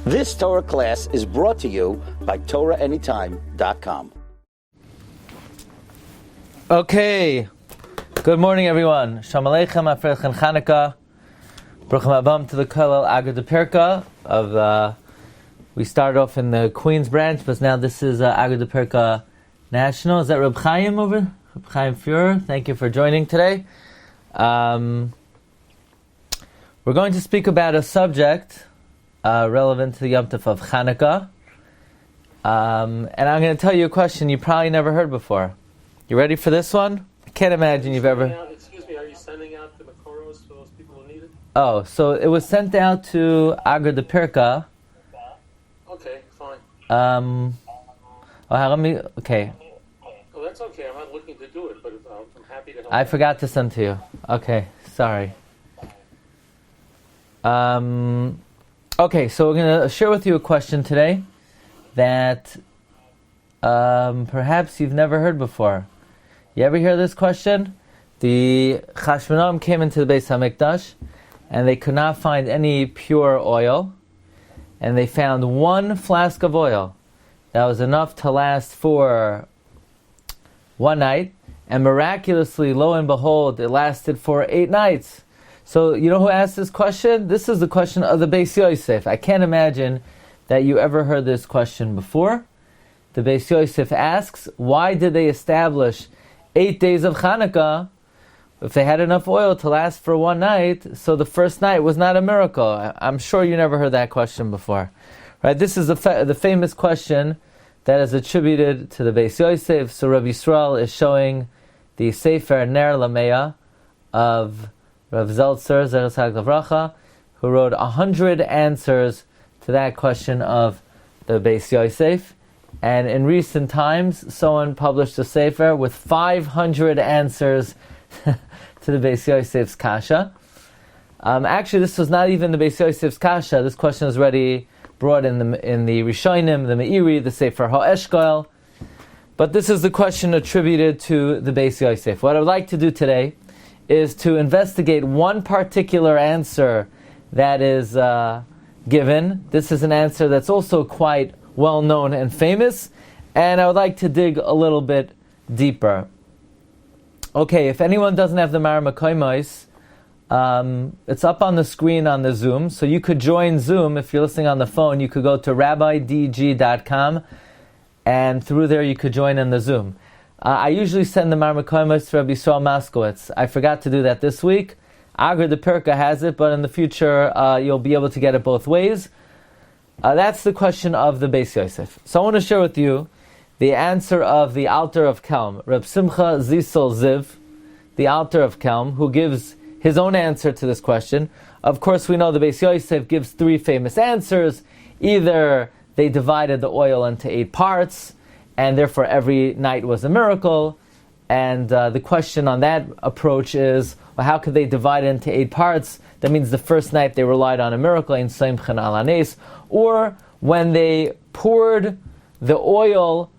This Torah class is brought to you by TorahAnytime.com. Okay, good morning everyone. Shalom Aleichem, Afrechen Chanukah. Bruchim Abam to the Kollel Agad Perka of, we started off in the Queens branch, but now this is Agad Perka National. Is that Reb Chaim over? Reb Chaim Shiur, thank you for joining today. We're going to speak about a subject relevant to the Yom Tov of Chanukah. And I'm going to tell you a question you probably never heard before. You ready for this one? I can't imagine you've ever... Excuse me, are you sending out the Makoros for those people who need it? Oh, so it was sent out to Agar de Pirka. Okay, fine. Okay. Oh, that's okay. I'm not looking to do it, but I'm happy to help. I forgot to send to you. Okay, sorry. Okay, so we're going to share with you a question today that perhaps you've never heard before. You ever hear this question? The Chashmonaim came into the Beis HaMikdash and they could not find any pure oil, and they found one flask of oil that was enough to last for one night, and miraculously, lo and behold, it lasted for 8 nights. So, you know who asked this question? This is the question of the Beis Yosef. I can't imagine that you ever heard this question before. The Beis Yosef asks, why did they establish 8 days of Chanukah if they had enough oil to last for one night? So the first night was not a miracle. I'm sure you never heard that question before. Right? This is the famous question that is attributed to the Beis Yosef. So Rabbi Yisrael is showing the Sefer Ner Lameya of Rav Zeltzer, Zeres HaGavracha, who wrote 100 answers to that question of the Beis Yosef. And in recent times, someone published a Sefer with 500 answers to the Beis Yosef's Kasha. Actually, this was not even the Beis Yosef's Kasha. This question was already brought in the Rishonim, the Meiri, the Sefer HaEshkol. But this is the question attributed to the Beis Yosef. What I would like to do today is to investigate one particular answer that is given. This is an answer that's also quite well known and famous, and I would like to dig a little bit deeper. Okay, if anyone doesn't have the Maramakoimos, it's up on the screen on the Zoom, so you could join Zoom. If you're listening on the phone, you could go to rabbidg.com, and through there you could join in the Zoom. I usually send the Maramakoimos to Rabbi Yisrael Maskowitz. I forgot to do that this week. Agar de Pirka has it, but in the future you'll be able to get it both ways. That's the question of the Beis Yosef. So I want to share with you the answer of the Alter of Kelm, Reb Simcha Zisel Ziv, the Alter of Kelm, who gives his own answer to this question. Of course, we know the Beis Yosef gives 3 famous answers. Either they divided the oil into 8 parts, and therefore every night was a miracle. And the question on that approach is, well, how could they divide it into 8 parts? That means the first night they relied on a miracle, in Seimchen al Hanes, or when they poured the oil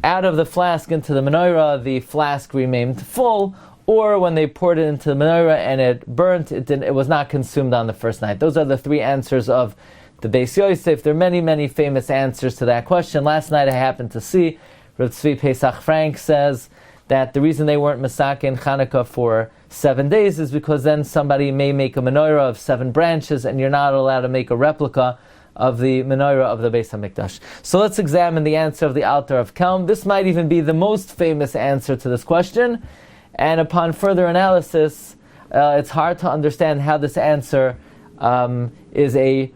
out of the flask into the menorah, the flask remained full, or when they poured it into the menorah and it burnt, it was not consumed on the first night. Those are the 3 answers of the Beis Yosef. There are many, many famous answers to that question. Last night I happened to see Rav Tzvi Pesach Frank says that the reason they weren't Masaka in Chanukah for 7 days is because then somebody may make a menorah of 7 branches and you're not allowed to make a replica of the menorah of the Beis HaMikdash. So let's examine the answer of the Alter of Kelm. This might even be the most famous answer to this question, and upon further analysis, it's hard to understand how this answer is a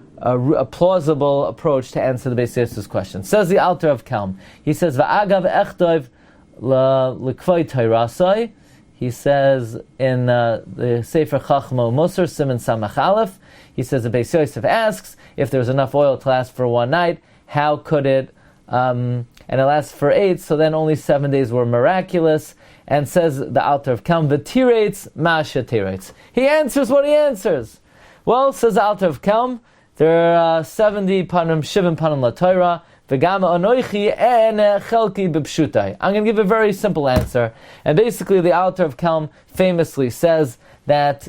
plausible approach to answer the Beis Yosef's question. Says the Alter of Kelm. He says, "Va'agav echtoiv l'kvoi tayrasai." He says in the Sefer Chachmo Moser Siman Samach Aleph, he says the Beis Yosef asks, if there's enough oil to last for one night, how could it, and it lasts for 8, so then only 7 days were miraculous, and says the Alter of Kelm, v'tirates ma'asha tirates. He answers what he answers. Well, says the Alter of Kelm, there are 70 panim, shivim panim la Torah, v'gama anoichi en chelki b'pshutai. I'm going to give a very simple answer, and basically the Alter of Kelm famously says that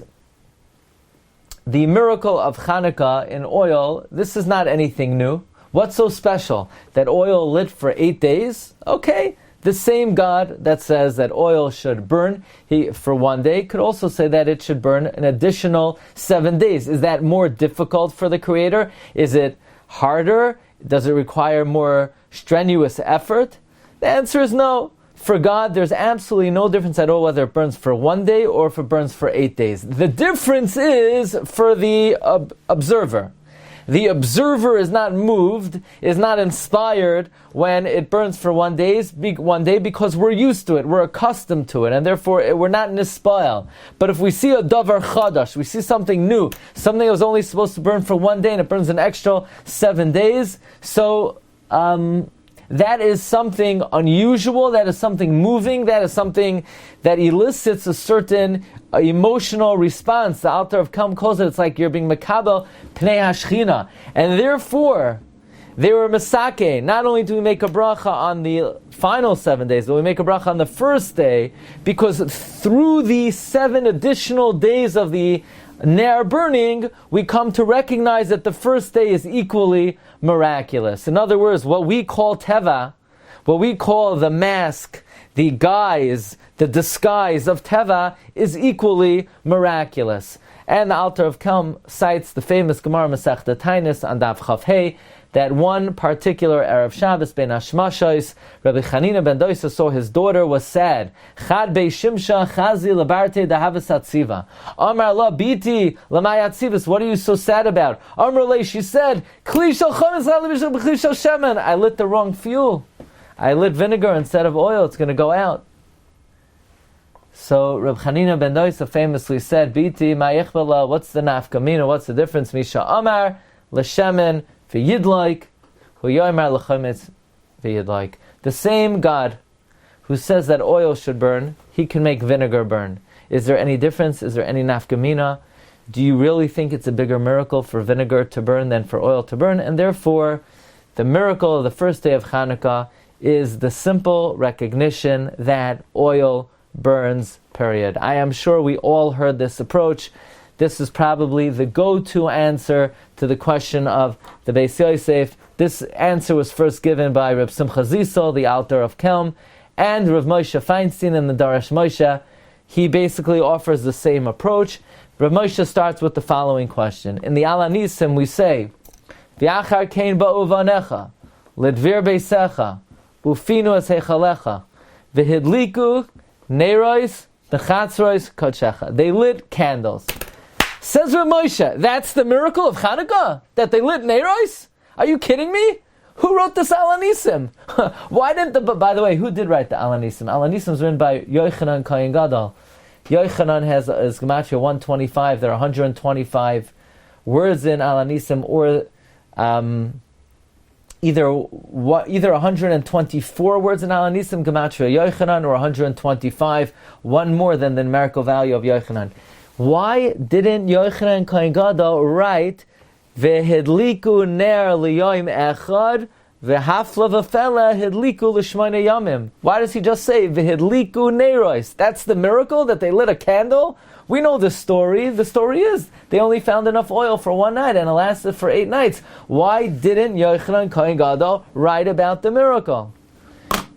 the miracle of Chanukah in oil, this is not anything new. What's so special? That oil lit for 8 days? Okay. The same God that says that oil should burn for 1 day could also say that it should burn an additional 7 days. Is that more difficult for the Creator? Is it harder? Does it require more strenuous effort? The answer is no. For God, there's absolutely no difference at all whether it burns for 1 day or if it burns for 8 days. The difference is for the observer. The observer is not moved, is not inspired when it burns for 1 day because we're used to it, we're accustomed to it, and therefore we're not nispal. But if we see a davar chadash, we see something new, something that was only supposed to burn for 1 day and it burns an extra 7 days, so that is something unusual, that is something moving, that is something that elicits a certain emotional response. The Alter of Kelm calls it, it's like you're being makabel pnei hashchina. And therefore, they were masake. Not only do we make a bracha on the final 7 days, but we make a bracha on the first day, because through the 7 additional days of the Ner burning, we come to recognize that the first day is equally miraculous. In other words, what we call teva, what we call the mask, the guise, the disguise of teva is equally miraculous. And the Alter of Kelm cites the famous Gemara Masechta Tainis on Daf Chav Hey, that one particular Erev Shabbos ben Hashmashos, Rabbi Chanina ben Doisa saw his daughter was sad. Chad bei Shimsha chazi labarte dahavas atziva. Amar la biti lamay atzivas. What are you so sad about? Amar le, she said, Kli shel chomes b'kli shel shemen. I lit the wrong fuel. I lit vinegar instead of oil. It's going to go out. So Rabbi Chanina ben Doisa famously said, Biti ma'ichbala. What's the nafkamina? What's the difference? Misha Amar l'shemen. The same God who says that oil should burn, he can make vinegar burn. Is there any difference? Is there any nafkamina? Do you really think it's a bigger miracle for vinegar to burn than for oil to burn? And therefore, the miracle of the first day of Chanukah is the simple recognition that oil burns, period. I am sure we all heard this approach. This is probably the go-to answer to the question of the Beis Yosef. This answer was first given by Reb Simcha Zisel, the Alter of Kelm, and Rav Moshe Feinstein in the Darash Moshe. He basically offers the same approach. Rav Moshe starts with the following question. In the Alanisim we say, V'achar kein ba'u vanecha, lidvir beisecha, ufinu es heichalecha, v'hidliku neirois, nechatzrois kodshecha. They lit candles. Says Rav Moshe, that's the miracle of Chanukah? That they lit Neiros? Are you kidding me? Who wrote this Alanisim? Why didn't by the way, who did write the Alanisim? Alanisim was written by Yochanan Kohen Gadol. Yochanan has Gematria 125. There are 125 words in Alanisim, or either 124 words in Alanisim, Gematria Yochanan, or 125, one more than the numerical value of Yochanan. Why didn't Yochanan Kohen Gadol write V'hidliku ner liyoim echad v'hafla v'fela hidliku l'shmona yamim? Why does he just say V'hidliku neiros? That's the miracle, that they lit a candle? We know the story. The story is they only found enough oil for 1 night and it lasted for 8 nights. Why didn't Yochanan Kohen Gadol write about the miracle?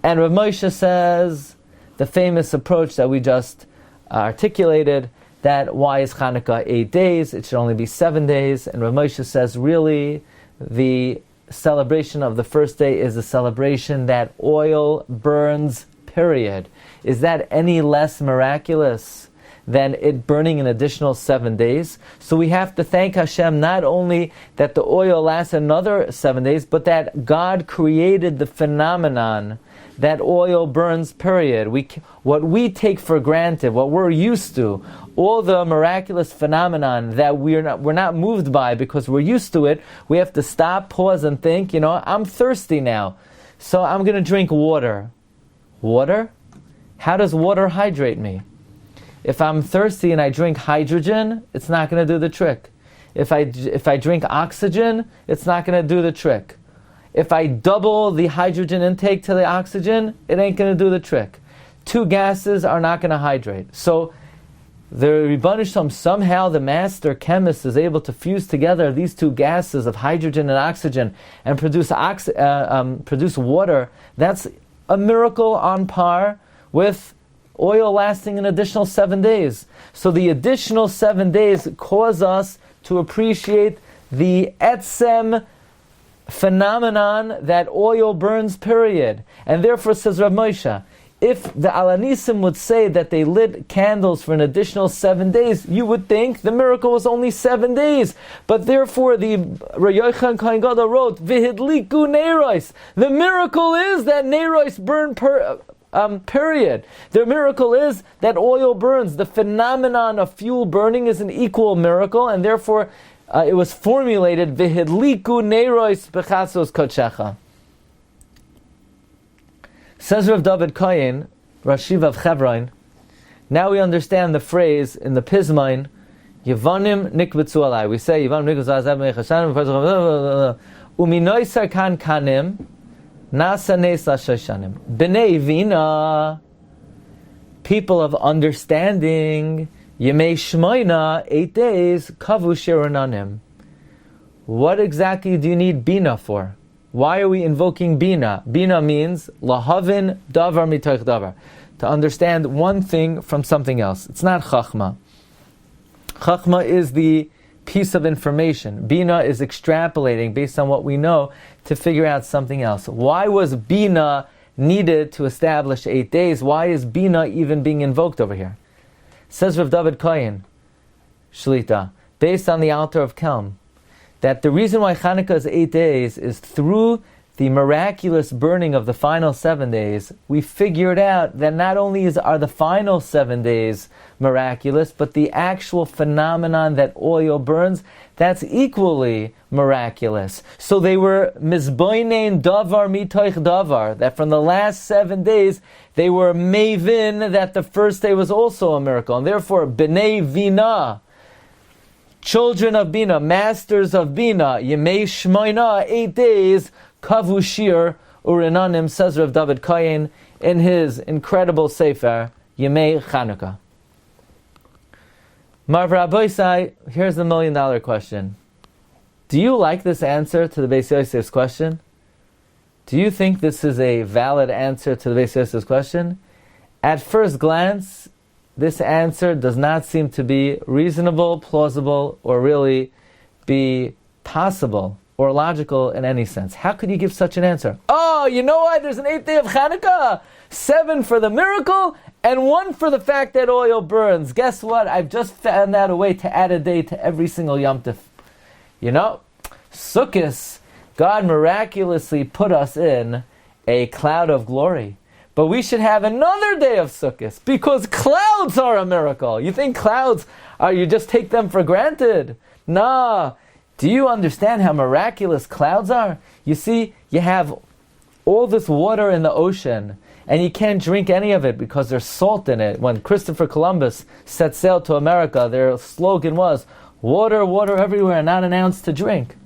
And Rav Moshe says the famous approach that we just articulated, that why is Chanukah 8 days? It should only be 7 days. And Rav Moshe says, really, the celebration of the first day is a celebration that oil burns, period. Is that any less miraculous than it burning an additional 7 days? So we have to thank Hashem not only that the oil lasts another 7 days, but that God created the phenomenon that oil burns, period. What we take for granted, what we're used to, all the miraculous phenomenon that we're not moved by because we're used to it, we have to stop, pause, and think, I'm thirsty now, so I'm going to drink water. Water? How does water hydrate me? If I'm thirsty and I drink hydrogen, it's not going to do the trick. If I drink oxygen, it's not going to do the trick. If I double the hydrogen intake to the oxygen, it ain't going to do the trick. 2 gases are not going to hydrate. So the Rebbeinu Shalom, somehow the master chemist is able to fuse together these two gases of hydrogen and oxygen and produce water. That's a miracle on par with oil lasting an additional 7 days. So the additional 7 days cause us to appreciate the etzem phenomenon that oil burns, period. And therefore, says Rav Moshe, if the Alanisim would say that they lit candles for an additional 7 days, you would think the miracle was only 7 days. But therefore, the Yochanan Kohen Gadol wrote, V'hidliku neiros. The miracle is that neiros burn period. The miracle is that oil burns. The phenomenon of fuel burning is an equal miracle, and therefore it was formulated, V'hidliku neiros b'chasos kodshecha. Says Rav David Kohen, Rashiv of Chevron, now we understand the phrase in the Pismain, Yevanim nikbetzu alai. We say, Yevanim nikbetzu alai, uminoisar kan kanim, nasa nesa shoshanim. B'nei vina, people of understanding, Yemei shmoina, 8 days, kavu shironanim. What exactly do you need bina for? Why are we invoking bina? Bina means lahavin davar mitoich davar, to understand one thing from something else. It's not chachma. Chachma is the piece of information. Bina is extrapolating based on what we know to figure out something else. Why was bina needed to establish 8 days? Why is bina even being invoked over here? Says Rav David Kohen, Shlita, based on the altar of Kelm, that the reason why Chanukah is 8 days is through the miraculous burning of the final 7 days, we figured out that not only are the final 7 days miraculous, but the actual phenomenon that oil burns, that's equally miraculous. So they were mizboinein davar mitoich davar, that from the last 7 days, they were mavin, that the first day was also a miracle. And therefore, b'nei vina, children of Bina, masters of Bina, Yemei Shmoina, 8 days, Kavu Shiur Urinanim, says Rav David Kohen in his incredible Sefer, Yemei Chanukah. Marv Rabbi, here's the $1 million question. Do you like this answer to the Beis Yosef's question? Do you think this is a valid answer to the Beis Yosef's question? At first glance, this answer does not seem to be reasonable, plausible, or really be possible or logical in any sense. How could you give such an answer? Oh, you know why? There's an 8th day of Chanukah. 7 for the miracle, and 1 for the fact that oil burns. Guess what? I've just found out a way to add a day to every single Yom Tov. You know, Sukkot, God miraculously put us in a cloud of glory. But we should have another day of Sukkot, because clouds are a miracle. You think clouds you just take them for granted? Nah. Do you understand how miraculous clouds are? You see, you have all this water in the ocean, and you can't drink any of it because there's salt in it. When Christopher Columbus set sail to America, their slogan was, water, water everywhere, not an ounce to drink.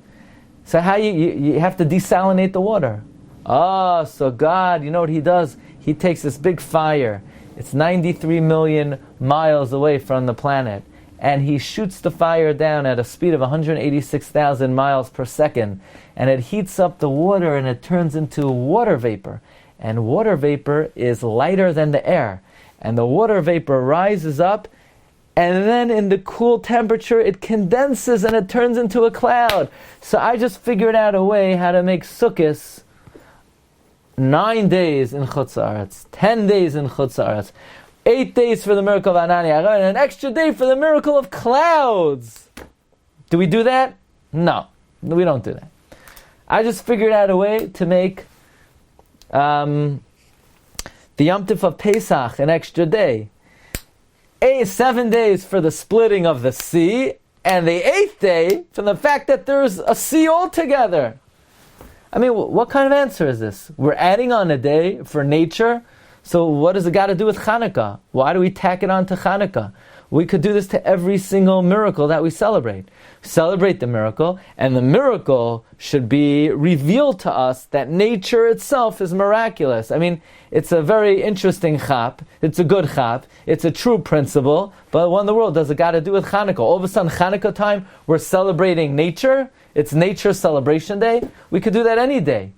So how you have to desalinate the water. So God, you know what He does? He takes this big fire. It's 93 million miles away from the planet. And He shoots the fire down at a speed of 186,000 miles per second. And it heats up the water and it turns into water vapor. And water vapor is lighter than the air. And the water vapor rises up, and then in the cool temperature it condenses and it turns into a cloud. So I just figured out a way how to make Sukkot 9 days in Chutz La'aretz, 10 days in Chutz La'aretz, 8 days for the miracle of Anani, and an extra day for the miracle of clouds. Do we do that? No, we don't do that. I just figured out a way to make the Yom Tov of Pesach an extra day. 7 days for the splitting of the sea, and the 8th day from the fact that there's a sea altogether. I mean, what kind of answer is this? We're adding on a day for nature, so what does it got to do with Chanukah? Why do we tack it on to Chanukah? We could do this to every single miracle that we celebrate. Celebrate the miracle, and the miracle should be revealed to us that nature itself is miraculous. I mean, it's a very interesting chap. It's a good chap. It's a true principle. But what in the world does it got to do with Chanukah? All of a sudden, Chanukah time, we're celebrating nature. It's Nature Celebration Day. We could do that any day.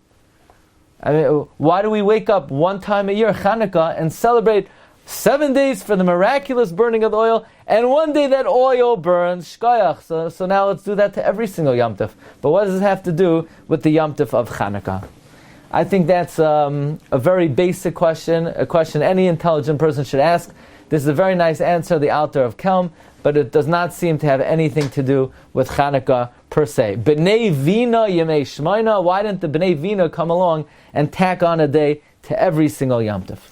I mean, why do we wake up one time a year, Chanukah, and celebrate 7 days for the miraculous burning of the oil, and one day that oil burns, shkoyach. So now let's do that to every single Yom Tov. But what does it have to do with the Yom Tov of Chanukah? I think that's a very basic question, a question any intelligent person should ask. This is a very nice answer, the Alter of Kelm, but it does not seem to have anything to do with Chanukah per se. B'nei Vina Yemei Shmoina, why didn't the B'nei Vina come along and tack on a day to every single Yom Tov?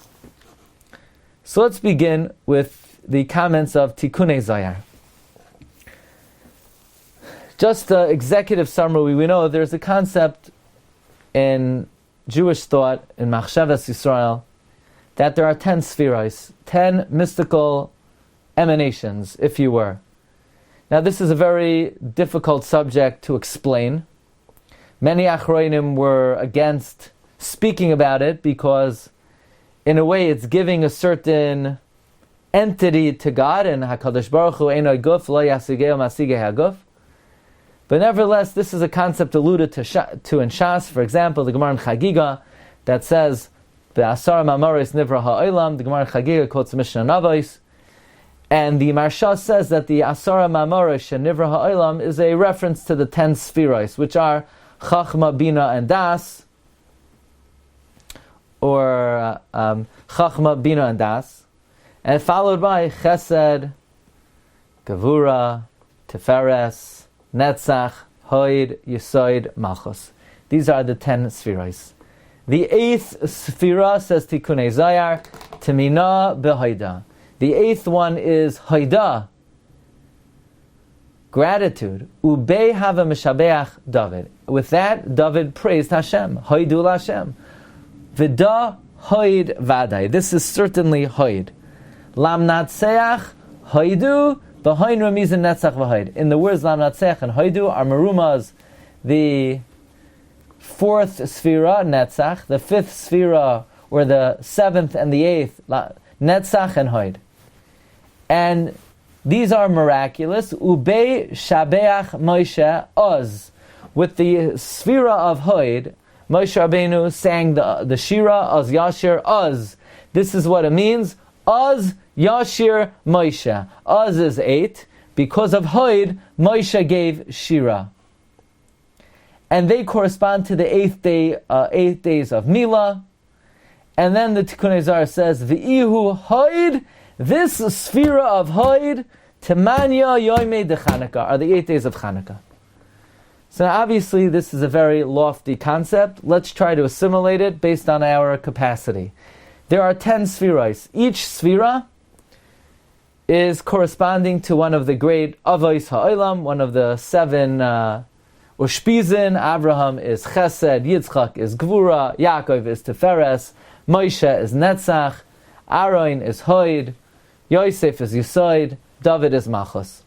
So let's begin with the comments of Tikunei Zohar. Just the executive summary, we know there's a concept in Jewish thought, in Machshavas Yisrael, that there are 10 spheros, 10 mystical emanations, if you were. Now this is a very difficult subject to explain. Many Achronim were against speaking about it because in a way it's giving a certain entity to God, and HaKadosh Baruch Hu Einoi Guf Lo Yasigeo Masigei HaGuf. But nevertheless, this is a concept alluded to in Shas. For example, the Gemara in Chagiga that says, Be'asar Mamoris Nivra Ha'olam, the Gemara in Chagiga quotes the Mishnah Navos, and the Marsha says that the Asara Mamoris and Nivra Ha'olam is a reference to the 10 spheros, which are Chachma, Bina, and Das, or Chachma, Bina, and Das, and followed by Chesed, Gavura, Tiferes, Netzach, Hoid, Yesod, Malchus. These are the 10 spheros. The 8th sphera, says Tikunei Zohar, Temina Behoida. The 8th one is Hoida, gratitude. Ube Hava Meshabeach David. With that, David praised Hashem. Hoidu Hashem. Vida Hoid Vadai. This is certainly Hoid. Lam Natseach Hoidu. In the words Lam Natseach and Hoidu are Merumas, the 4th sphera, Netzach, the 5th sphera, or the 7th and the 8th, Netzach and Hoid. And these are miraculous. Ube Shabeach Moshe Oz. With the sphera of Hoid, Moshe Rabbeinu sang the Shira, Oz Yashir, Oz. This is what it means. Oz Yashir Moshe. Oz is 8. Because of Hoid, Moshe gave Shira. And they correspond to the 8th day, 8 days of Mila. And then the Tikunei Zohar says, V'ihu Hoid, this sphera of Hoid, Temanya Yoimei de Chanukah, are the 8 days of Chanukah. So now obviously this is a very lofty concept. Let's try to assimilate it based on our capacity. There are 10 spheros. Each sphera is corresponding to one of the great Avos Ha'olam, one of the 7 Ushpizin. Abraham is Chesed, Yitzchak is Gvura, Yaakov is Tiferes, Moshe is Netzach, Aaron is Hoid, Yosef is Yesod, David is Malchus.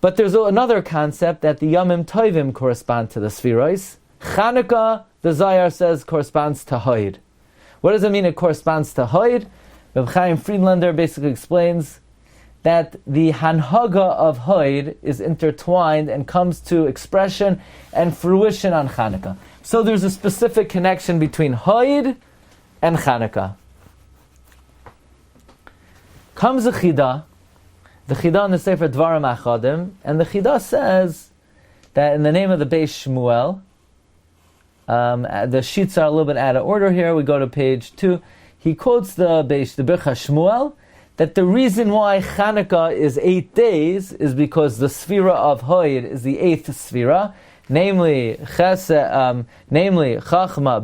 But there's another concept that the Yomim Tovim correspond to the spheros. Chanukah, the Zohar says, corresponds to Hoid. What does it mean it corresponds to Hoid? Reb Chaim Friedlander basically explains that the Hanhaga of Hoid is intertwined and comes to expression and fruition on Chanukah. So there's a specific connection between Hoid and Chanukah. Comes a Chidah, the Chidah in the Sefer Dvarim Achadim, and the Chidah says that in the name of the Beis Shmuel, the sheets are a little bit out of order here. We go to page 2. He quotes the Bircha Shmuel, that the reason why Chanukah is 8 days is because the sphera of Hoid is the 8th sphera, namely Chachma,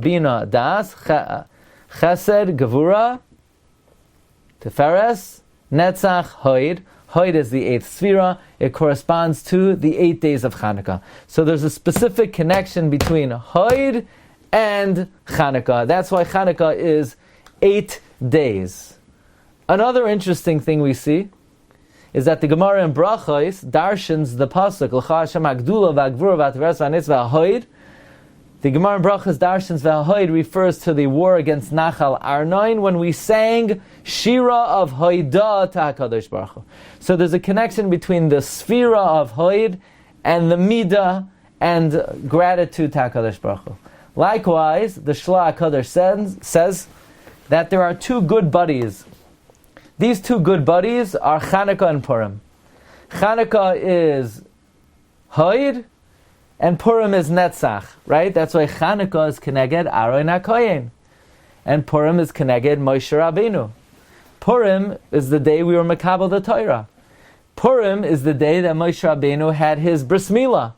Bina, Das, Chesed, Gevura, Tiferes, Netzach, Hoid. Hoid is the 8th sphera. It corresponds to the 8 days of Chanukah. So there's a specific connection between Hoid and Chanukah. That's why Chanukah is 8 days. Another interesting thing we see is that the Gemara in Brachos darshans the pasuk L'cha Hashem Hagdula V'Hagvura V'Atveres V'Hanitzvah Ha'Hoid. The Gemara in Brachos darshans V'Ha'Hoid refers to the war against Nachal Arnoin when we sang Shira of Hoidah to HaKadosh Baruch Hu. So there's a connection between the Sphira of Hoid and the Middah and gratitude to HaKadosh Baruch Hu. Likewise, the Shlach HaKadosh says that there are two good buddies. These two good buddies are Chanukah and Purim. Chanukah is Hoid, and Purim is Netzach, right? That's why Chanukah is Keneged Aron HaKoyen, and Purim is Keneged Moshe Rabbeinu. Purim is the day we were Makabel the Torah. Purim is the day that Moshe Rabbeinu had his bris milah.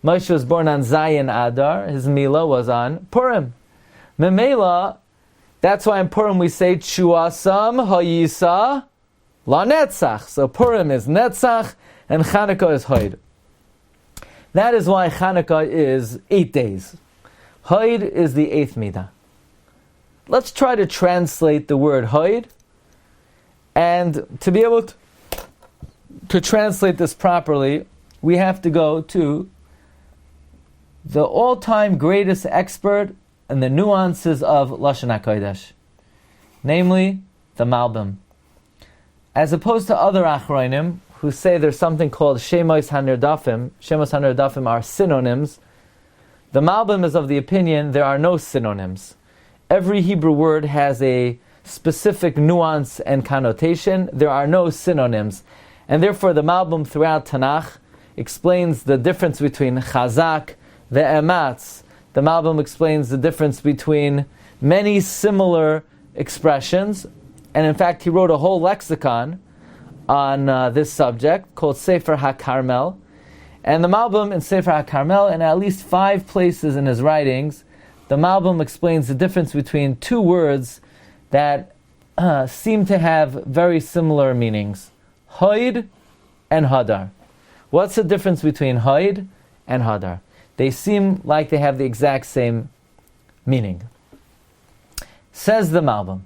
Moshe was born on Zayin Adar. His milah was on Purim. Memela, that's why in Purim we say Chuasam Hayisa La Netzach. So Purim is Netzach and Chanukah is Hoid. That is why Chanukah is 8 days. Hoid is the 8th Middah. Let's try to translate the word Hoid. And to be able to translate this properly, we have to go to the all-time greatest expert in the nuances of Lashon HaKodesh, namely the Malbim. As opposed to other Achronim who say there's something called Shemos HaNirdafim. Shemos HaNirdafim are synonyms. The Malbim is of the opinion there are no synonyms. Every Hebrew word has a specific nuance and connotation. There are no synonyms. And therefore the Malbim throughout Tanakh explains the difference between Chazak, the Ematz. The Malbim explains the difference between many similar expressions. And in fact, he wrote a whole lexicon on this subject called Sefer HaKarmel. And the Malbim in Sefer HaKarmel, in at least 5 places in his writings, the Malbim explains the difference between two words that seem to have very similar meanings. Hoid and Hadar. What's the difference between Hoid and Hadar? They seem like they have the exact same meaning. Says the Malbim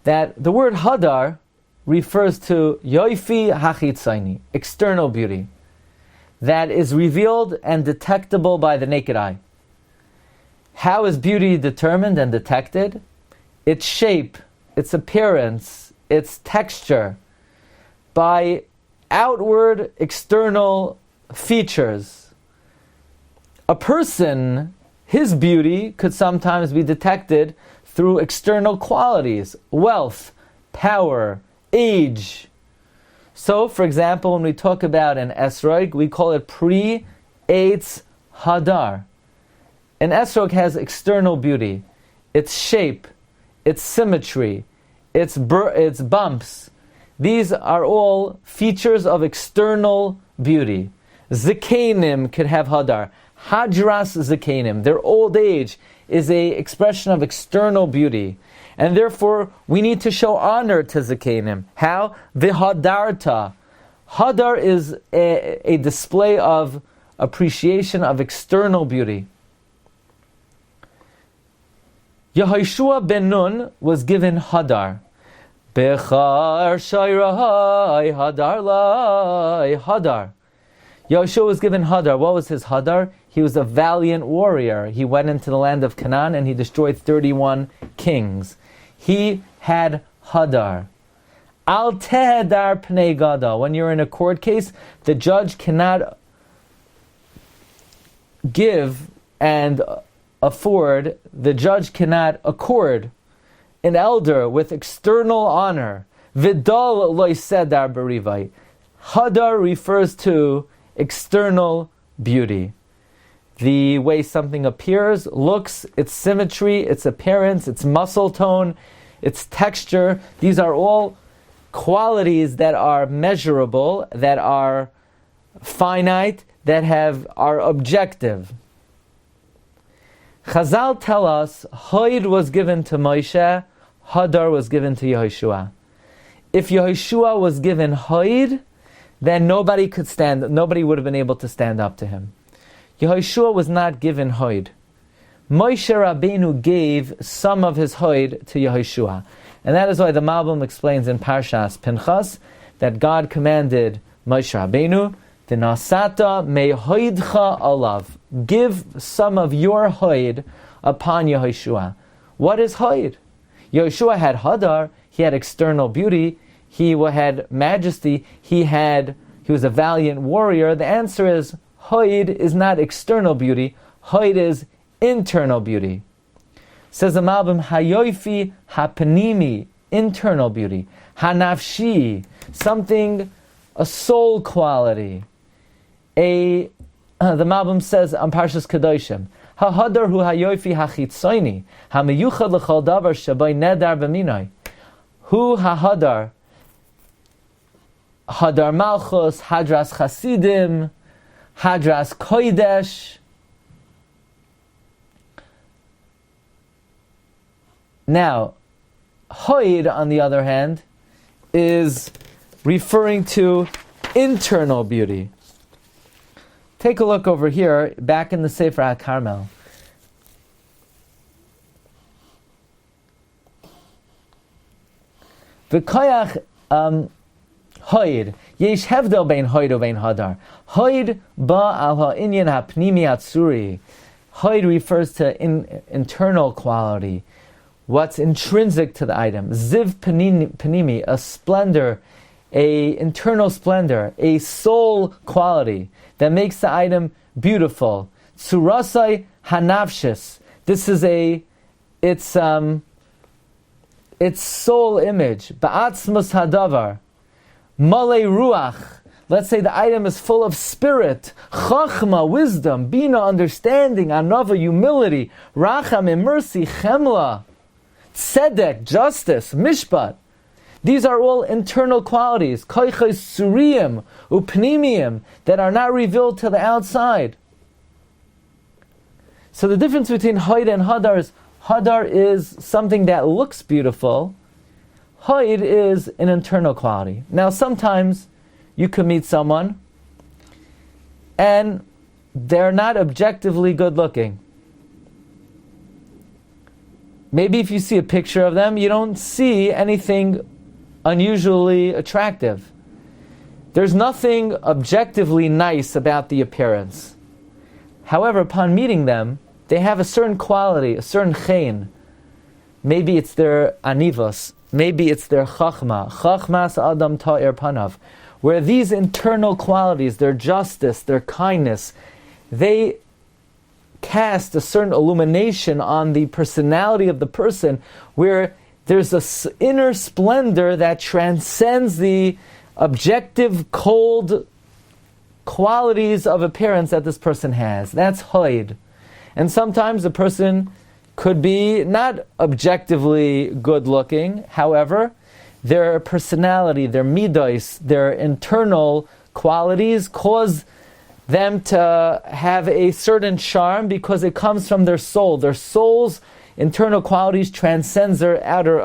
that the word Hadar refers to Yoifi Hachitzaini, external beauty, that is revealed and detectable by the naked eye. How is beauty determined and detected? Its shape, its appearance, its texture, by outward external features. A person, his beauty could sometimes be detected through external qualities, wealth, power, age. So, for example, when we talk about an esrog, we call it pre-eitz hadar. An esrog has external beauty, its shape, its symmetry, its bumps. These are all features of external beauty. Zikanim could have hadar. Hadras zikanim, their old age, is a expression of external beauty. And therefore, we need to show honor to zikanim. How? Vihadarta. Hadar is a display of appreciation of external beauty. Yehoshua ben Nun was given Hadar. Bechar Shairai Hadar Lai Hadar. Yehoshua was given Hadar. What was his Hadar? He was a valiant warrior. He went into the land of Canaan and he destroyed 31 kings. He had Hadar. Al Tehedar Pnei Gada. When you're in a court case, the judge cannot give and afford, the judge cannot accord an elder with external honor. Vidal loisedar berivai. Hadar refers to external beauty. The way something appears, looks, its symmetry, its appearance, its muscle tone, its texture. These are all qualities that are measurable, that are finite, that are objective. Chazal tell us, Hoid was given to Moshe, Hadar was given to Yehoshua. If Yehoshua was given Hoid, then nobody would have been able to stand up to him. Yehoshua was not given Hoid. Moshe Rabbeinu gave some of his hoid to Yehoshua. And that is why the Malbim explains in Parshas Pinchas that God commanded Moshe Rabbeinu, V'nasata mehoidcha alav. Give some of your hoid upon Yehoshua. What is hoid? Yehoshua had hadar, he had external beauty, he had majesty, he was a valiant warrior. The answer is, hoid is not external beauty, hoid is internal beauty. Says the Malbim, hayofi hapanimi, internal beauty. Hanafshi, something, a soul quality. The Malbim says on Parshas Kedoshim, hahadar hu hayofi hachitzoini, hamiyuchad l'chol davar shabai nedar b'minoi. Hu hahadar, hadar malchus, hadras chasidim, hadras kodesh. Now, hoid, on the other hand, is referring to internal beauty. Take a look over here, back in the Sefer HaKarmel. V'koyach hoid, yesh hevdel bein hoid uvein hadar. Hoid ba al ha'inyan ha'pnimi atzuri. Hoid refers to internal quality, what's intrinsic to the item. Ziv panimi, a splendor, a internal splendor, a soul quality that makes the item beautiful. Tsurasai hanavshis. This is its soul image. Ba'atzmus hadavar. Malei ruach. Let's say the item is full of spirit, chachma, wisdom, bina, understanding, anava, humility, racham, mercy, chemla, tzedek, justice, mishpat. These are all internal qualities, koiches suriyim, upnimiyim, that are not revealed to the outside. So the difference between hoid and hadar is something that looks beautiful. Hoid is an internal quality. Now sometimes you could meet someone and they're not objectively good looking. Maybe if you see a picture of them, you don't see anything unusually attractive. There's nothing objectively nice about the appearance. However, upon meeting them, they have a certain quality, a certain chen. Maybe it's their anivos, maybe it's their chachma, chachmas adam ta'ir panav, where these internal qualities, their justice, their kindness, they cast a certain illumination on the personality of the person, where there's an inner splendor that transcends the objective, cold qualities of appearance that this person has. That's hoid. And sometimes a person could be not objectively good looking, however, their personality, their middos, their internal qualities cause them to have a certain charm because it comes from their soul. Their soul's internal qualities transcends their outer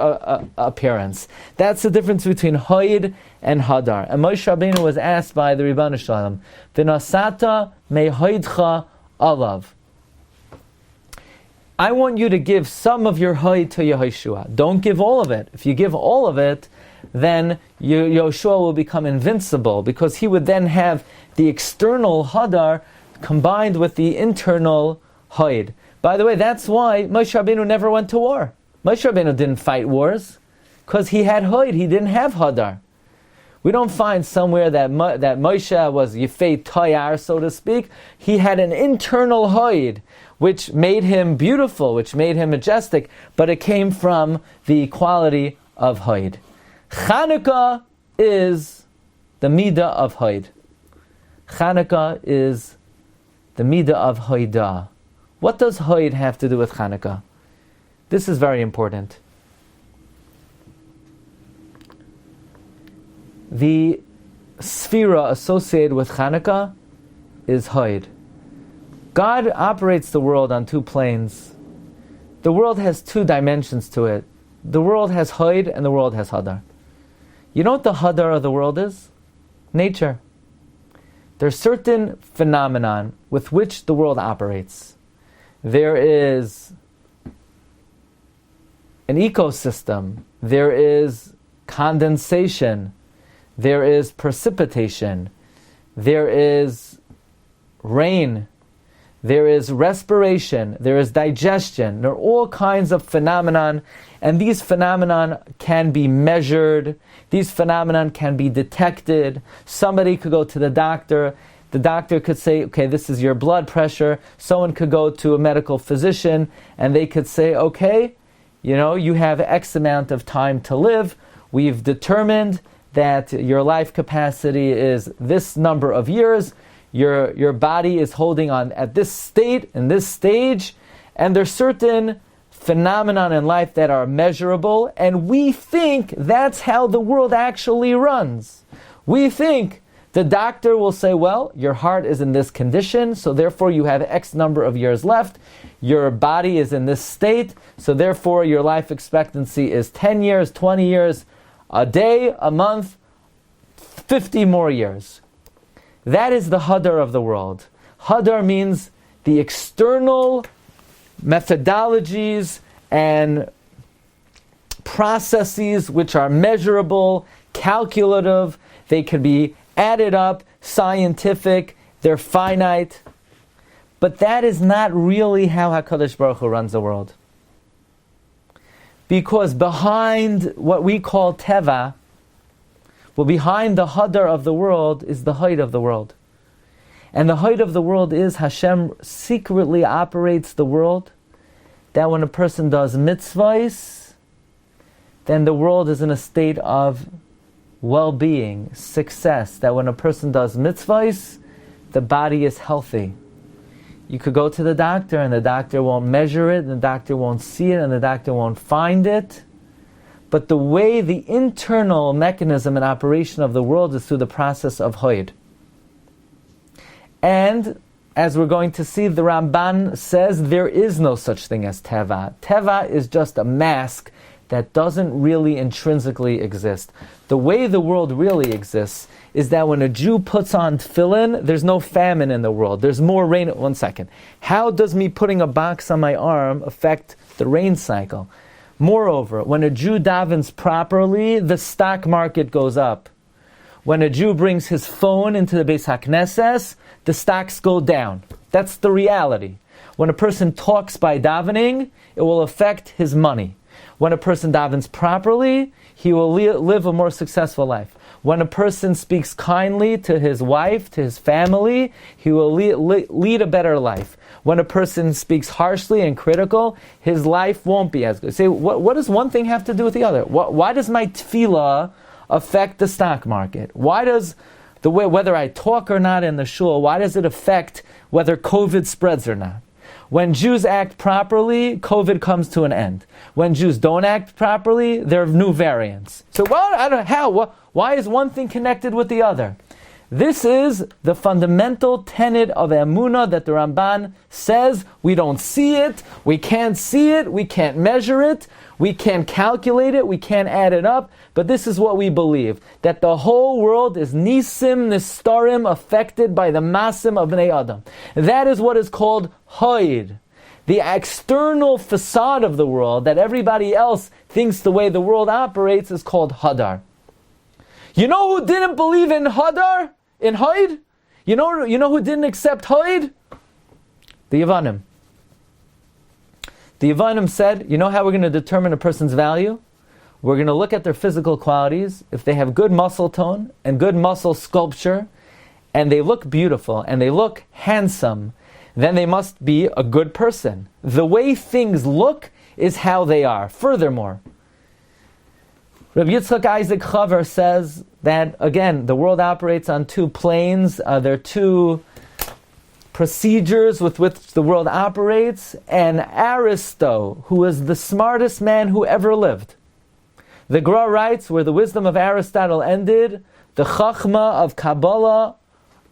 appearance. That's the difference between hoid and hadar. And Moshe Rabbeinu was asked by the Ribbon Shalom, "V'nasata mehoidcha alav." I want you to give some of your hoid to Yehoshua. Don't give all of it. If you give all of it, then Yehoshua will become invincible, because he would then have the external hadar combined with the internal hoid. By the way, that's why Moshe Rabbeinu never went to war. Moshe Rabbeinu didn't fight wars, because he had hoid, he didn't have hadar. We don't find somewhere that Moshe was yifei toyar, so to speak. He had an internal hoid, which made him beautiful, which made him majestic, but it came from the quality of hoid. Chanukah is the Middah of hoid. Chanukah is the Middah of hoidah. What does hoid have to do with Chanukah? This is very important. The sphera associated with Chanukah is hoid. God operates the world on two planes. The world has two dimensions to it. The world has hoid and the world has hadar. You know what the hadar of the world is? Nature. There's certain phenomenon with which the world operates. there is an ecosystem, there is condensation, there is precipitation, there is rain, there is respiration, there is digestion. There are all kinds of phenomenon, and these phenomenon can be measured. These phenomenon can be detected. Somebody could go to the doctor. The doctor could say, okay, this is your blood pressure. Someone could go to a medical physician, and they could say, okay, you have X amount of time to live. We've determined that your life capacity is this number of years. Your body is holding on at this state, in this stage, and there's certain phenomena in life that are measurable, and we think that's how the world actually runs. We think the doctor will say, well, your heart is in this condition, so therefore you have X number of years left. Your body is in this state, so therefore your life expectancy is 10 years, 20 years, a day, a month, 50 more years. That is the hadar of the world. Hadar means the external methodologies and processes which are measurable, calculative, they can be added up, scientific, they're finite. But that is not really how HaKadosh Baruch Hu runs the world. Because behind what we call teva, behind the hadar of the world is the height of the world. And the height of the world is Hashem secretly operates the world, that when a person does mitzvahs, then the world is in a state of well-being, success. That when a person does mitzvahs, the body is healthy. You could go to the doctor and the doctor won't measure it, and the doctor won't see it, and the doctor won't find it. But the way the internal mechanism and operation of the world is through the process of Hoid. And as we're going to see, the Ramban says there is no such thing as Teva. Teva is just a mask that doesn't really intrinsically exist. The way the world really exists is that when a Jew puts on tefillin, there's no famine in the world. There's more rain. One second. How does me putting a box on my arm affect the rain cycle? Moreover, when a Jew davens properly, the stock market goes up. When a Jew brings his phone into the Beis HaKnesses, the stocks go down. That's the reality. When a person talks by davening, it will affect his money. When a person davens properly, he will live a more successful life. When a person speaks kindly to his wife, to his family, he will lead a better life. When a person speaks harshly and critical, his life won't be as good. Say, what does one thing have to do with the other? Why does my tefillah affect the stock market? Why does the way, whether I talk or not in the shul, why does it affect whether COVID spreads or not? When Jews act properly, COVID comes to an end. When Jews don't act properly, there are new variants. So, I don't know how. Why is one thing connected with the other? This is the fundamental tenet of Emunah that the Ramban says we don't see it, we can't see it, we can't measure it, we can't calculate it, we can't add it up, but this is what we believe, that the whole world is nisim, nistarim, affected by the masim of Bnei Adam. That is what is called hoid. The external facade of the world, that everybody else thinks the way the world operates, is called hadar. You know who didn't believe in hadar? In Hoid? You know who didn't accept Hoid? The Yavanim. The Yavanim said, you know how we're going to determine a person's value? We're going to look at their physical qualities. If they have good muscle tone and good muscle sculpture, and they look beautiful and they look handsome, then they must be a good person. The way things look is how they are. Furthermore, Rabbi Yitzchak Isaac Chaver says that, again, the world operates on two planes. There are two procedures with which the world operates. And Aristo, who is the smartest man who ever lived, the Gra writes, where the wisdom of Aristotle ended, the Chachma of Kabbalah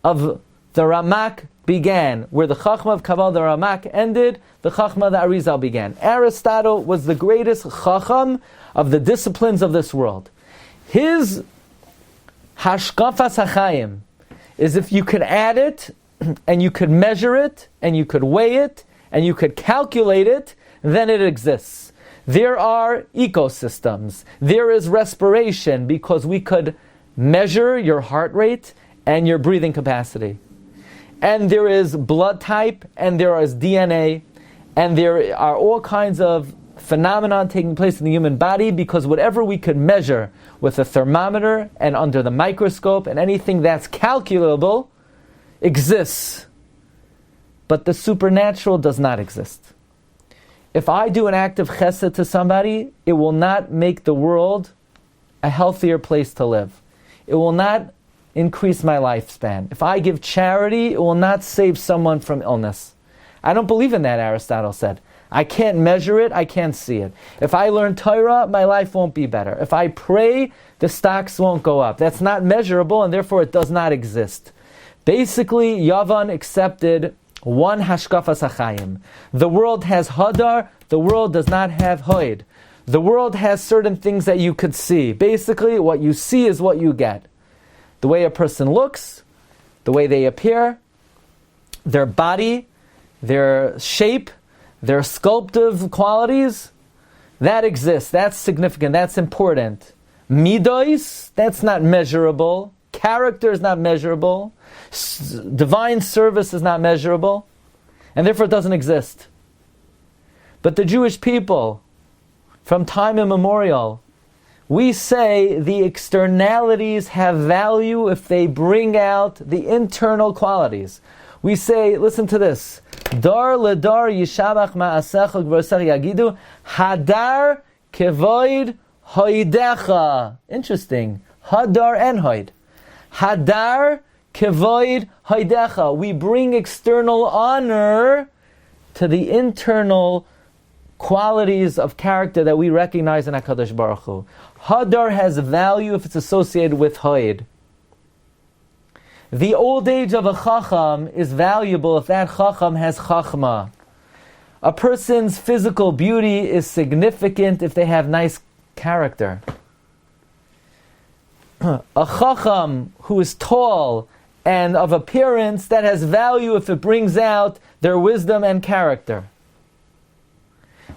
of the Ramak began. Where the Chachma of Kabbalah, the Ramak ended, the Chachma of the Arizal began. Aristotle was the greatest Chacham of the disciplines of this world. His Hashkafas HaChaim is if you could add it, and you could measure it, and you could weigh it, and you could calculate it, then it exists. There are ecosystems. There is respiration because we could measure your heart rate and your breathing capacity. And there is blood type, and there is DNA, and there are all kinds of phenomena taking place in the human body because whatever we could measure with a thermometer and under the microscope and anything that's calculable exists. But the supernatural does not exist. If I do an act of chesed to somebody, it will not make the world a healthier place to live. It will not increase my lifespan. If I give charity, it will not save someone from illness. I don't believe in that, Aristotle said. I can't measure it, I can't see it. If I learn Torah, my life won't be better. If I pray, the stocks won't go up. That's not measurable, and therefore it does not exist. Basically, Yavan accepted one hashkafas hachayim. The world has hadar, the world does not have hoid. The world has certain things that you could see. Basically, what you see is what you get. The way a person looks, the way they appear, their body, their shape, their sculptive qualities, that exists. That's significant. That's important. Midos, that's not measurable. Character is not measurable. Divine service is not measurable. And therefore it doesn't exist. But the Jewish people, from time immemorial, we say the externalities have value if they bring out the internal qualities. We say, listen to this. Dar ledar yishabach ma'asecha gvosach yagidu hadar kevoid hoidecha. Interesting. Hadar and hoid. Hadar kevoid hoidecha. We bring external honor to the internal qualities of character that we recognize in HaKadosh Baruch Hu. Hadar has value if it's associated with hoid. The old age of a chacham is valuable if that chacham has chachma. A person's physical beauty is significant if they have nice character. A chacham who is tall and of appearance, that has value if it brings out their wisdom and character.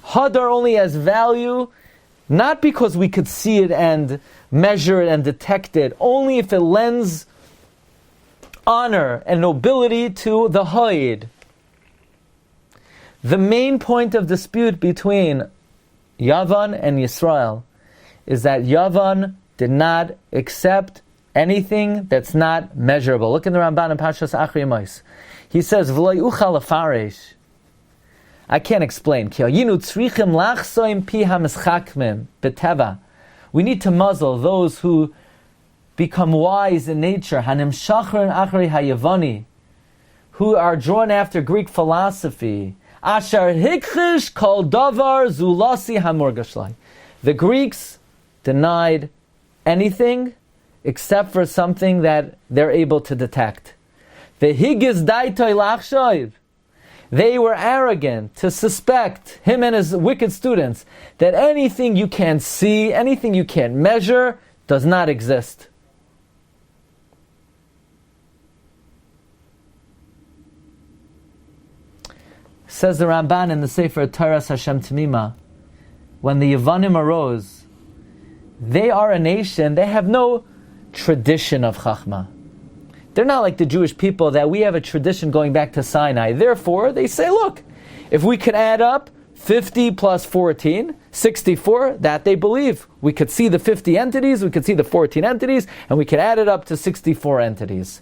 Hadar only has value not because we could see it and measure it and detect it, only if it lends honor and nobility to the hoid. The main point of dispute between Yavan and Yisrael is that Yavan did not accept anything that's not measurable. Look in the Ramban in Parsha Achri Yemos. He says, "V'lo yuchal lefaresh." I can't explain. We need to muzzle those who become wise in nature, who are drawn after Greek philosophy. The Greeks denied anything except for something that they're able to detect. They were arrogant to suspect, him and his wicked students, that anything you can't see, anything you can't measure, does not exist. Says the Ramban in the Sefer Torah Hashem Tamima, when the Yevanim arose, they are a nation, they have no tradition of Chachma. They're not like the Jewish people that we have a tradition going back to Sinai. Therefore, they say, look, if we could add up 50 plus 14, 64, that they believe. We could see the 50 entities, we could see the 14 entities, and we could add it up to 64 entities.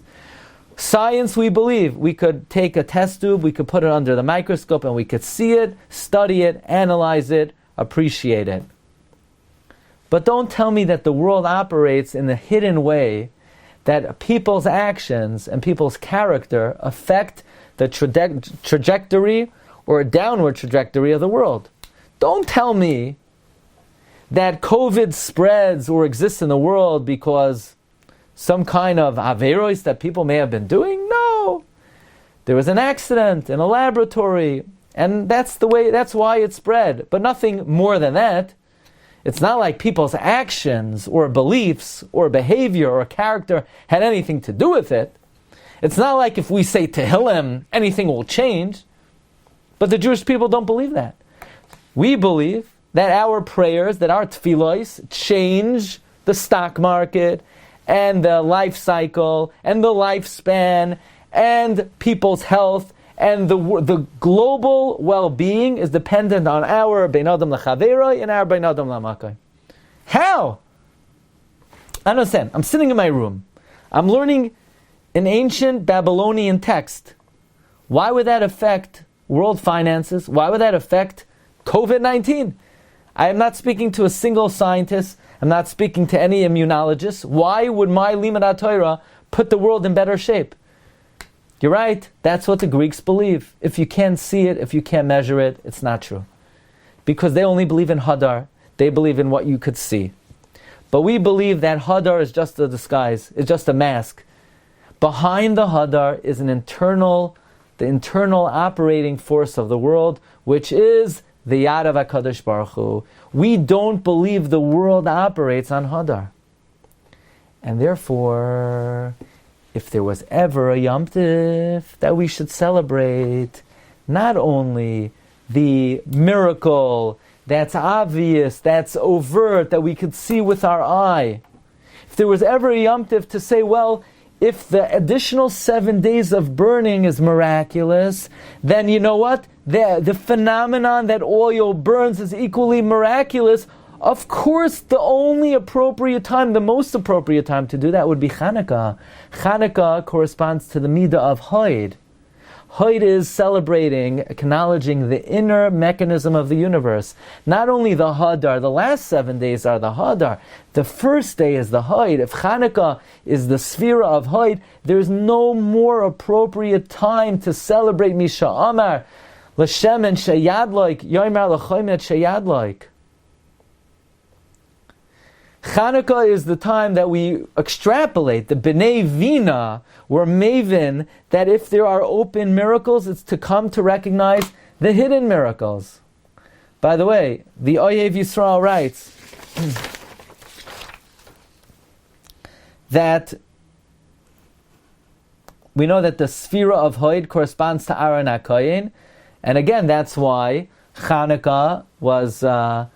Science, we believe. We could take a test tube, we could put it under the microscope, and we could see it, study it, analyze it, appreciate it. But don't tell me that the world operates in the hidden way that people's actions and people's character affect the trajectory or downward trajectory of the world. Don't tell me that COVID spreads or exists in the world because some kind of averos that people may have been doing. No. There was an accident in a laboratory, and that's why it spread. But nothing more than that. It's not like people's actions or beliefs or behavior or character had anything to do with it. It's not like if we say Tehillim, anything will change. But the Jewish people don't believe that. We believe that our prayers, that our tefillos change the stock market and the life cycle and the lifespan and people's health, and the global well-being is dependent on our bein adam l'chaveroi and our bein adam l'makai. How? I don't understand. I'm sitting in my room. I'm learning an ancient Babylonian text. Why would that affect world finances? Why would that affect COVID-19? I am not speaking to a single scientist. I'm not speaking to any immunologist. Why would my Limud Torah put the world in better shape? You're right. That's what the Greeks believe. If you can't see it, if you can't measure it, it's not true. Because they only believe in Hadar. They believe in what you could see. But we believe that Hadar is just a disguise. It's just a mask. Behind the Hadar is the internal operating force of the world, which is the Yad of HaKadosh Baruch Hu. We don't believe the world operates on Hadar. And therefore, if there was ever a Yom Tif that we should celebrate, not only the miracle that's obvious, that's overt, that we could see with our eye. If there was ever a Yom Tif to say, well, if the additional 7 days of burning is miraculous, then you know what? The phenomenon that oil burns is equally miraculous. Of course, the only appropriate time, the most appropriate time to do that would be Chanukah. Chanukah corresponds to the Middah of Hod. Hod is celebrating, acknowledging the inner mechanism of the universe. Not only the Hadar, the last 7 days are the Hadar. The first day is the Hod. If Chanukah is the Sphira of Hod, there's no more appropriate time to celebrate Misha Amar, L'Shem and Sheyadloik, Yoimar L'Choymet Sheyadloik. Chanukah is the time that we extrapolate. The B'nai Vina were maven that if there are open miracles, it's to come to recognize the hidden miracles. By the way, the Oyev Yisrael writes that we know that the Sphira of Hod corresponds to Aaron HaKoyin, and again, that's why Chanukah was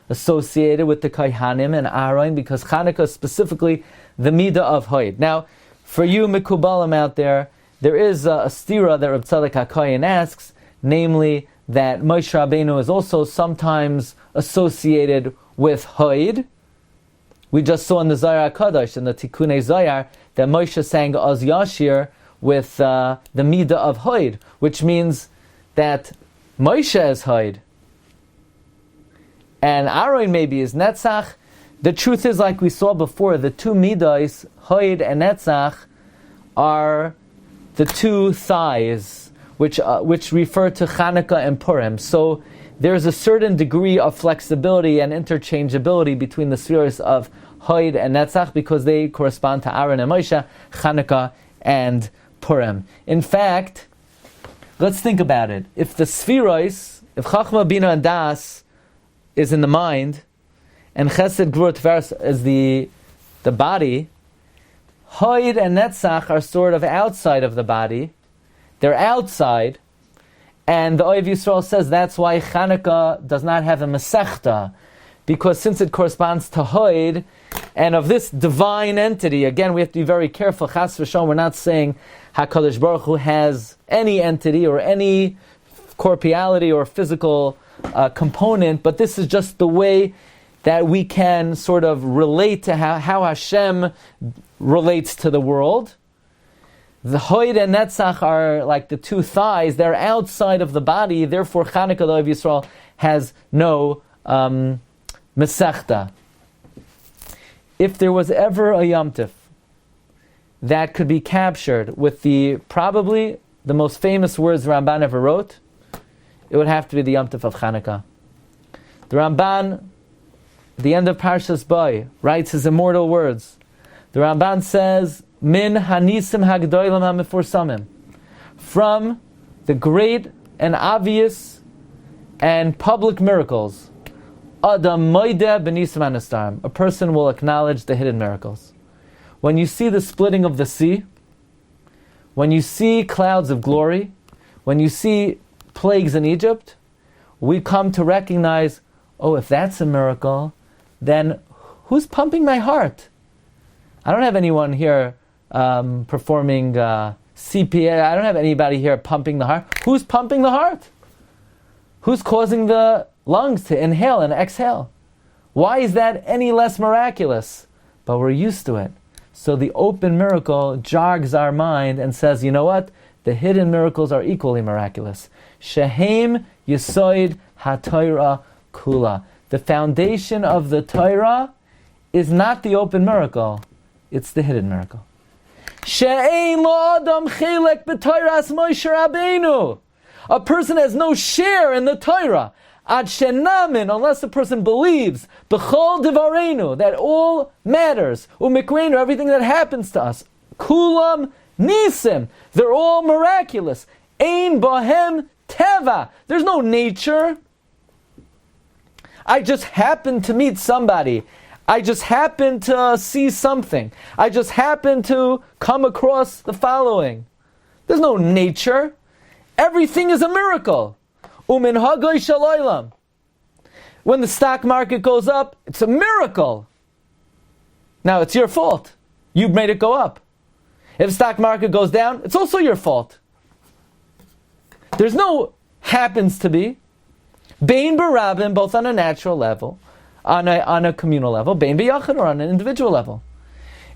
associated with the Kohanim and Aaron, because Chanukah is specifically the Middah of Hod. Now, for you Mikubalim out there, there is a stira that Reb Tzadok HaKoyin asks, namely that Moshe Rabbeinu is also sometimes associated with Hod. We just saw in the Zohar HaKadosh, in the Tikunei Zohar, that Moshe sang Oz Yashir with the Middah of Hod, which means that Moshe is Hod, and Aaron maybe is Netzach. The truth is, like we saw before, the two Middos, Hod and Netzach, are the two thighs, which refer to Chanukah and Purim. So there's a certain degree of flexibility and interchangeability between the spheres of Hod and Netzach, because they correspond to Aaron and Moshe, Chanukah and Purim. In fact, let's think about it. If the spheres, if Chachma, Bina, and Das is in the mind, and Chesed, Gvur, Tiferes is the body, Hod and Netzach are sort of outside of the body. They're outside, and the Oyev Yisrael says that's why Chanukah does not have a Masechta, because since it corresponds to Hod, and of this divine entity, again, we have to be very careful. Chas v'shalom, we're not saying HaKadosh Baruch Hu has any entity or any corporeality or physical component, but this is just the way that we can sort of relate to how Hashem relates to the world. The Hod and Netzach are like the two thighs, they're outside of the body, therefore Chanukah, the Oyev Yisrael, has no Masechta. If there was ever a Yom Tif that could be captured with probably the most famous words Ramban ever wrote, it would have to be the Yom Tif of Chanukah. The Ramban, the end of Parshas Boy, writes his immortal words. The Ramban says, Min hanisim hagdolim hamifursamim, from the great and obvious and public miracles, Adam moideh b'nisim anastarim, a person will acknowledge the hidden miracles. When you see the splitting of the sea, when you see clouds of glory, when you see plagues in Egypt, we come to recognize, oh, if that's a miracle, then who's pumping my heart? I don't have anyone here performing CPA. I don't have anybody here pumping the heart. Who's pumping the heart? Who's causing the lungs to inhale and exhale? Why is that any less miraculous? But we're used to it. So the open miracle jogs our mind and says, you know what? The hidden miracles are equally miraculous. Shehem Yesoid HaTorah Kula. The foundation of the Torah is not the open miracle, it's the hidden miracle. She'ein lo adam chelek b'Torahs Moshe Rabbeinu. A person has no share in the Torah. Ad shenamin, unless a person believes, b'chol divarenu, that all matters, u'mikreinu, everything that happens to us, kulam nisim, they're all miraculous. Ein bohem teva, there's no nature. I just happened to meet somebody. I just happened to see something. I just happened to come across the following. There's no nature. Everything is a miracle. Umin hagoy shalaylam. When the stock market goes up, it's a miracle. Now, it's your fault. You made it go up. If the stock market goes down, it's also your fault. There's no happens to be. Bein barabim, both on a natural level, on a communal level, bein b'yachid, or on an individual level.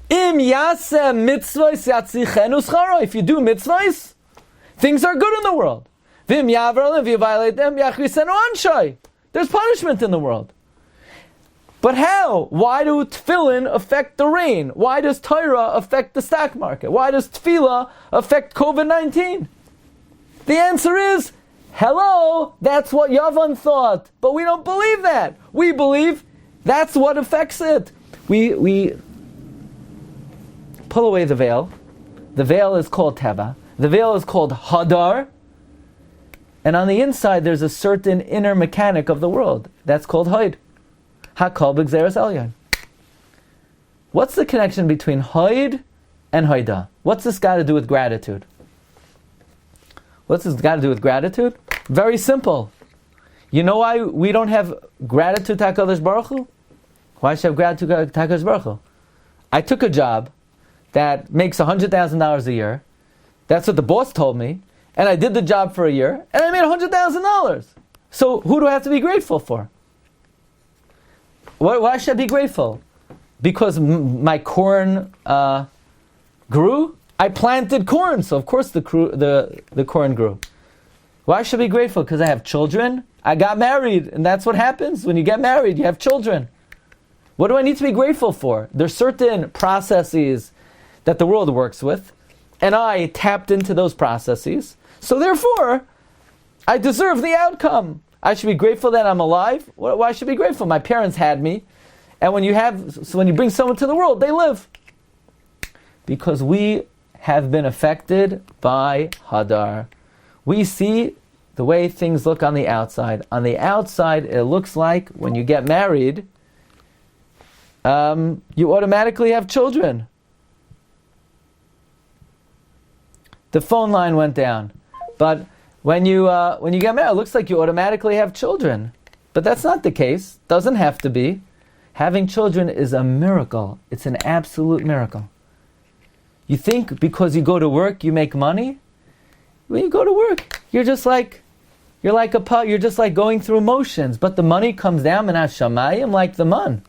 Im yaseh mitzvahs yatzichenu scharo. If you do mitzvahs, things are good in the world. Vim yavar, if you violate them, yachrisenu anshay. There's punishment in the world. But how? Why do tefillin affect the rain? Why does Torah affect the stock market? Why does tefillah affect COVID-19? The answer is, hello, that's what Yavan thought. But we don't believe that. We believe that's what affects it. We pull away the veil. The veil is called Teva. The veil is called Hadar. And on the inside, there's a certain inner mechanic of the world. That's called Hoid. Hakol b'gzeres elyon. What's the connection between Hoid and Hoida? What's this got to do with gratitude? What's this got to do with gratitude? Very simple. You know why we don't have gratitude to HaKadosh Baruch Hu? Why should I have gratitude to HaKadosh Baruch Hu? I took a job that makes $100,000 a year. That's what the boss told me. And I did the job for a year, and I made $100,000. So who do I have to be grateful for? Why should I be grateful? Because my corn grew? I planted corn, so of course the corn grew. Why should I be grateful? Because I have children. I got married, and that's what happens. When you get married, you have children. What do I need to be grateful for? There's certain processes that the world works with, and I tapped into those processes. So therefore, I deserve the outcome. I should be grateful that I'm alive. Why should I be grateful? My parents had me. And when you bring someone to the world, they live. Because we have been affected by Hadar. We see the way things look on the outside. On the outside, it looks like when you get married, you automatically have children. The phone line went down. But when you get married, it looks like you automatically have children. But that's not the case. Doesn't have to be. Having children is a miracle. It's an absolute miracle. You think because you go to work, you make money? When you go to work, you're just like going through motions. But the money comes down min hashamayim like the man.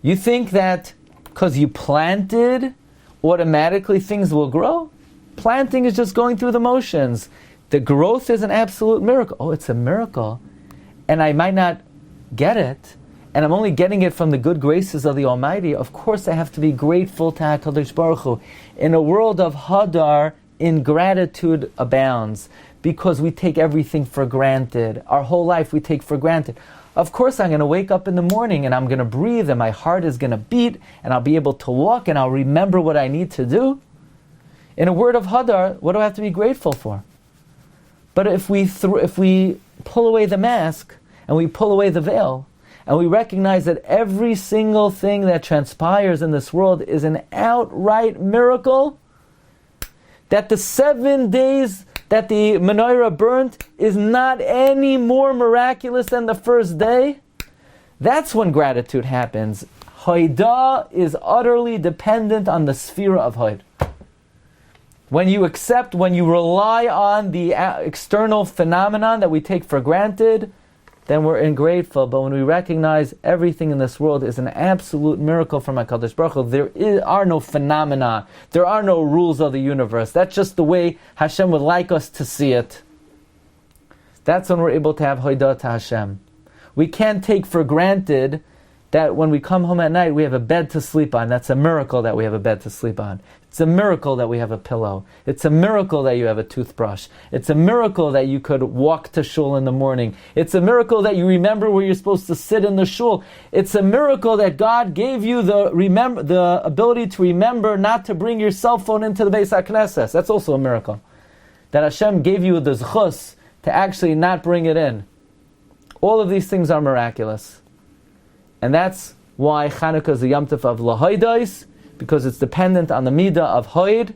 You think that because you planted, automatically things will grow? Planting is just going through the motions. The growth is an absolute miracle. Oh, it's a miracle. And I might not get it, and I'm only getting it from the good graces of the Almighty. Of course I have to be grateful to HaKadosh Baruch Hu. In a world of Hadar, ingratitude abounds, because we take everything for granted. Our whole life we take for granted. Of course I'm going to wake up in the morning and I'm going to breathe and my heart is going to beat and I'll be able to walk and I'll remember what I need to do. In a word of Hadar, what do I have to be grateful for? But if we pull away the mask and we pull away the veil and we recognize that every single thing that transpires in this world is an outright miracle, that the 7 days that the menorah burnt is not any more miraculous than the first day, that's when gratitude happens. Hoidah is utterly dependent on the sphera of Hoid. When you accept, when you rely on the external phenomenon that we take for granted, then we're ungrateful. But when we recognize everything in this world is an absolute miracle from HaKadosh Baruch Hu, there are no phenomena, there are no rules of the universe. That's just the way Hashem would like us to see it. That's when we're able to have Hoidah to Hashem. We can't take for granted that when we come home at night, we have a bed to sleep on. That's a miracle that we have a bed to sleep on. It's a miracle that we have a pillow. It's a miracle that you have a toothbrush. It's a miracle that you could walk to shul in the morning. It's a miracle that you remember where you're supposed to sit in the shul. It's a miracle that God gave you the ability to remember not to bring your cell phone into the Beis HaKnesses. That's also a miracle. That Hashem gave you the zchus to actually not bring it in. All of these things are miraculous. And that's why Chanukah is the Yom Tov of Lahoidais, because it's dependent on the Middah of Hoid.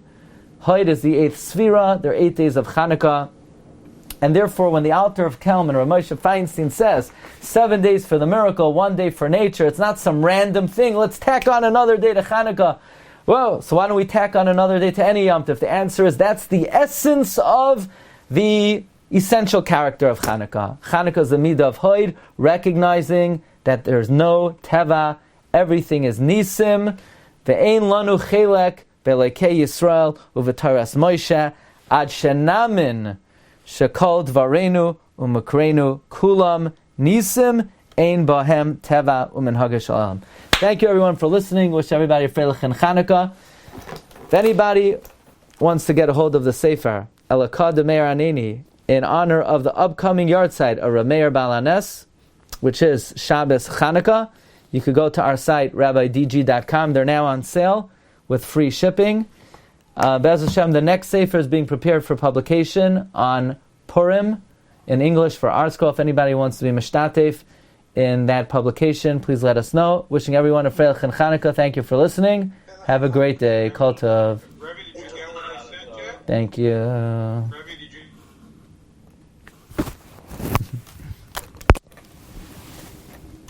Hoid is the 8th Sphira, there are 8 days of Chanukah. And therefore, when the Alter of Kelm and Rav Moshe Feinstein says, 7 days for the miracle, 1 day for nature, it's not some random thing, let's tack on another day to Chanukah. Whoa, so why don't we tack on another day to any Yom Tov? The answer is that's the essence of the essential character of Chanukah. Chanukah is the Middah of Hoid, recognizing that there's no Teva, everything is Nisim, Ve'ein lanu chelek ve'lekei Yisrael u'v'taras Moshe ad shenamin shekol dvarenu u'makrenu kulam nisim ein bahem teva u'minhag shalom. Thank you everyone for listening. Wish everybody a freilich and Chanukah. If anybody wants to get a hold of the Sefer Elakah de Meir Aneni in honor of the upcoming yahrzeit of Rameir Balanes, which is Shabbos Chanukah, you could go to our site, rabbidg.com. They're now on sale with free shipping. Be'ez Hashem, the next Sefer is being prepared for publication on Purim in English for our school. If anybody wants to be mishtatef in that publication, please let us know. Wishing everyone a freilich and Chanukah. Thank you for listening. Have a great day. Kol tov. Rabbi, did you get what I sent you? Thank you. Rabbi, did you...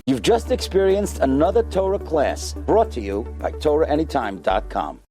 You've just experienced another Torah class brought to you by TorahAnytime.com.